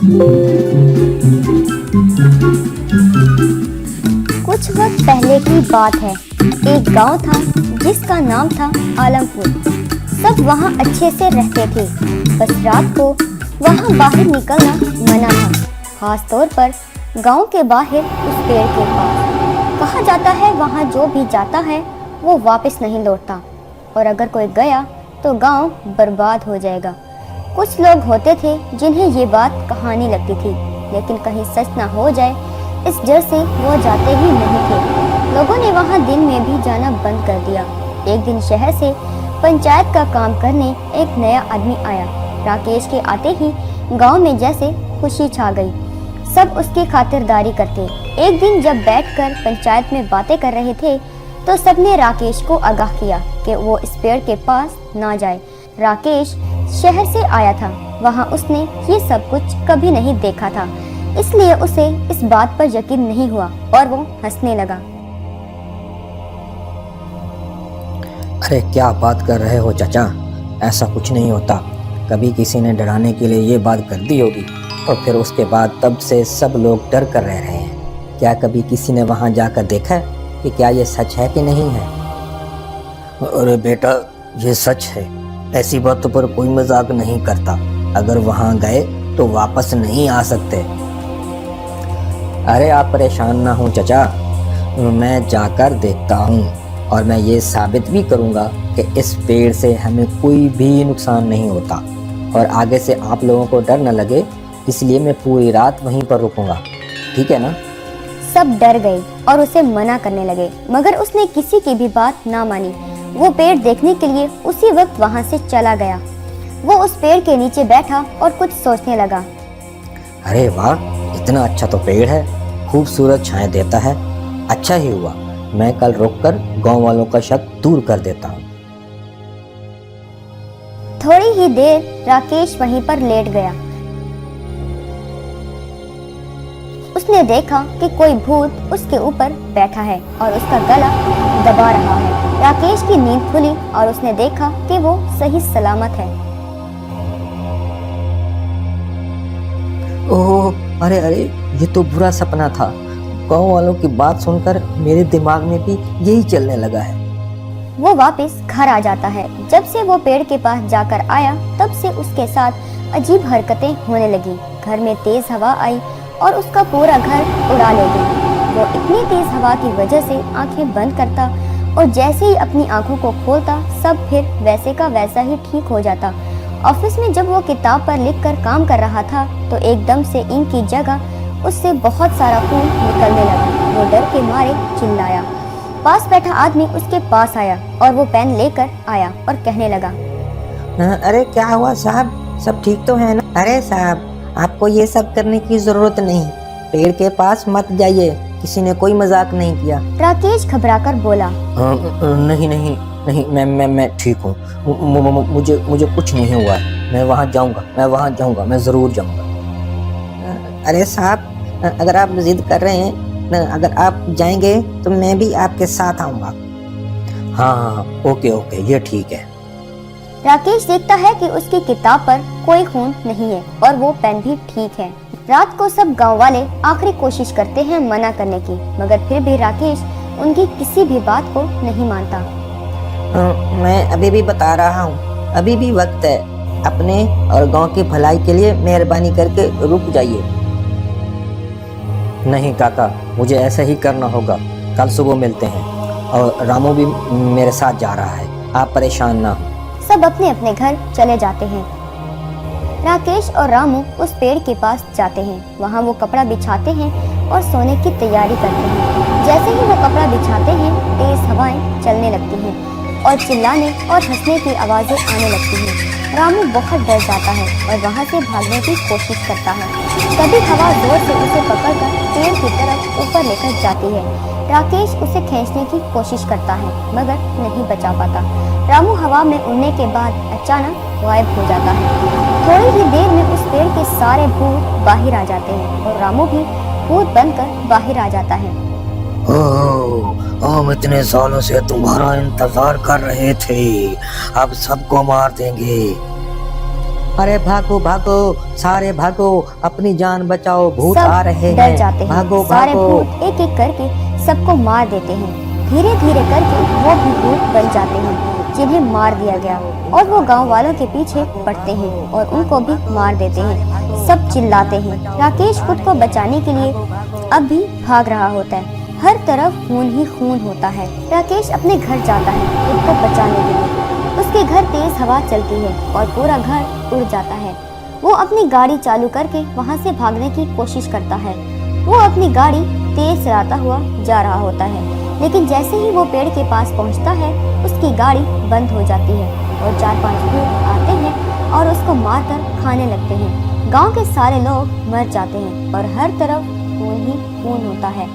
कुछ वक्त पहले की बात है। एक गांव था जिसका नाम था आलमपुर। सब वहां अच्छे से रहते थे, बस रात को वहां बाहर निकलना मना था, खास तौर पर गांव के बाहर उस पेड़ के पास। कहा जाता है वहां जो भी जाता है वो वापस नहीं लौटता, और अगर कोई गया तो गांव बर्बाद हो जाएगा। कुछ लोग होते थे जिन्हें ये बात कहानी लगती थी, लेकिन कहीं सच ना हो जाए इस डर से वो जाते ही नहीं थे। लोगों ने वहां दिन में भी जाना बंद कर दिया। एक दिन शहर से पंचायत का काम करने एक नया आदमी आया। राकेश के आते ही गांव में जैसे खुशी छा गई। सब उसकी खातिरदारी करते। एक दिन जब बैठकर पंचायत में बातें कर रहे थे तो सबने राकेश को आगाह किया कि वो इस पेड़ के पास ना जाए। राकेश शहर से आया था, वहां उसने ये सब कुछ कभी नहीं देखा था, इसलिए उसे इस बात पर यकीन नहीं हुआ और वो हंसने लगा। अरे क्या बात कर रहे हो चाचा, ऐसा कुछ नहीं होता। कभी किसी ने डराने के लिए ये बात कर दी होगी और फिर उसके बाद तब से सब लोग डर कर रह रहे हैं। क्या कभी किसी ने वहां जाकर देखा है कि क्या ये सच है कि नहीं है? अरे बेटा, ये सच है। ऐसी बातों पर कोई मजाक नहीं करता। अगर वहां गए तो वापस नहीं आ सकते। अरे आप परेशान ना हो चाचा, मैं जाकर देखता हूँ और मैं ये साबित भी करूँगा कि इस पेड़ से हमें कोई भी नुकसान नहीं होता, और आगे से आप लोगों को डर न लगे इसलिए मैं पूरी रात वहीं पर रुकूंगा, ठीक है ना? सब डर गए और उसे मना करने लगे, मगर उसने किसी की भी बात ना मानी। वो पेड़ देखने के लिए उसी वक्त वहां से चला गया। वो उस पेड़ के नीचे बैठा और कुछ सोचने लगा। अरे वाह, इतना अच्छा तो पेड़ है, खूबसूरत छाया देता है। अच्छा ही हुआ, मैं कल रुककर गांव वालों का शक दूर कर देता हूँ। थोड़ी ही देर राकेश वहीं पर लेट गया। उसने देखा कि कोई भूत उसके ऊपर बैठा है और उसका गला दबा रहा है। राकेश की नींद खुली और उसने देखा कि वो सही सलामत है। ओह, अरे अरे, ये तो बुरा सपना था। गांव वालों की बात सुनकर मेरे दिमाग में भी यही चलने लगा है। वो वापस घर आ जाता है। जब से वो पेड़ के पास जाकर आया तब से उसके साथ अजीब हरकतें होने लगी। घर में तेज हवा आई और उसका पूरा घर उड़ा ले गई। वो इतनी तेज हवा की वजह से आंखें बंद करता और जैसे ही अपनी आंखों को खोलता सब फिर वैसे का वैसा ही ठीक हो जाता। ऑफिस में जब वो किताब पर लिखकर काम कर रहा था तो एकदम से इंक की जगह उससे बहुत सारा खून निकलने लगा। वो डर के मारे चिल्लाया। पास बैठा आदमी उसके पास आया और वो पेन लेकर आया और कहने लगा, अरे क्या हुआ साहब, सब ठीक तो है ना? अरे साहब, आपको ये सब करने की जरूरत नहीं, पेड़ के पास मत जाइए, किसी ने कोई मजाक नहीं किया। राकेश घबराकर बोला, नहीं नहीं नहीं, मैं ठीक हूँ। मुझे कुछ नहीं हुआ है। मैं वहाँ जाऊँगा, मैं ज़रूर जाऊँगा। अरे साहब, अगर आप जिद कर रहे हैं, अगर आप जाएंगे तो मैं भी आपके साथ आऊँगा। हाँ, ओके, ये ठीक है। राकेश देखता है कि उसकी किताब पर कोई खून नहीं है और वो पेन भी ठीक है। रात को सब गांव वाले आखिरी कोशिश करते हैं मना करने की, मगर फिर भी राकेश उनकी किसी भी बात को नहीं मानता। मैं अभी भी बता रहा हूँ, अभी भी वक्त है। अपने और गांव की भलाई के लिए मेहरबानी करके रुक जाइए। नहीं काका, मुझे ऐसा ही करना होगा। कल सुबह मिलते हैं, और रामू भी मेरे साथ जा रहा है। आप परेशान ना हो। सब अपने अपने घर चले जाते हैं। राकेश और रामू उस पेड़ के पास जाते हैं। वहाँ वो कपड़ा बिछाते हैं और सोने की तैयारी करते हैं। जैसे ही वो कपड़ा बिछाते हैं तेज हवाएं चलने लगती हैं और चिल्लाने और हंसने की आवाजें आने लगती हैं। रामू बहुत डर जाता है और वहाँ से भागने की कोशिश करता है। तभी हवा जोर से उसे पकड़कर पेड़ की तरफ ऊपर लेकर जाती है। राकेश उसे खींचने की कोशिश करता है मगर नहीं बचा पाता। रामू हवा में उड़ने के बाद अचानक गायब हो जाता है। थोड़ी ही देर में उस पेड़ के सारे भूत बाहर आ जाते हैं और रामू भी भूत बनकर बाहर आ जाता है। हम इतने सालों से तुम्हारा इंतजार कर रहे थे, अब सबको मार देंगे। अरे भागो भागो, सारे भागो, अपनी जान बचाओ, भूत सब आ रहे डर हैं। जाते हैं। भागो सारे भागो। भूत एक एक करके सबको मार देते हैं। धीरे धीरे करके वो भी भूत बन जाते हैं जिन्हें मार दिया गया, और वो गांव वालों के पीछे पड़ते हैं और उनको भी मार देते हैं। सब चिल्लाते हैं। राकेश खुद को बचाने के लिए अब भी भाग रहा होता है। हर तरफ खून ही खून होता है। राकेश अपने घर जाता है खुद को बचाने के लिए। उसके घर तेज हवा चलती है और पूरा घर उड़ जाता है। वो अपनी गाड़ी चालू करके वहां से भागने की कोशिश करता है। वो अपनी गाड़ी तेज चलाता हुआ जा रहा होता है, लेकिन जैसे ही वो पेड़ के पास पहुंचता है उसकी गाड़ी बंद हो जाती है और 4-5 भूत आते हैं और उसको मारकर खाने लगते हैं। गांव के सारे लोग मर जाते हैं और हर तरफ खून ही खून होता है।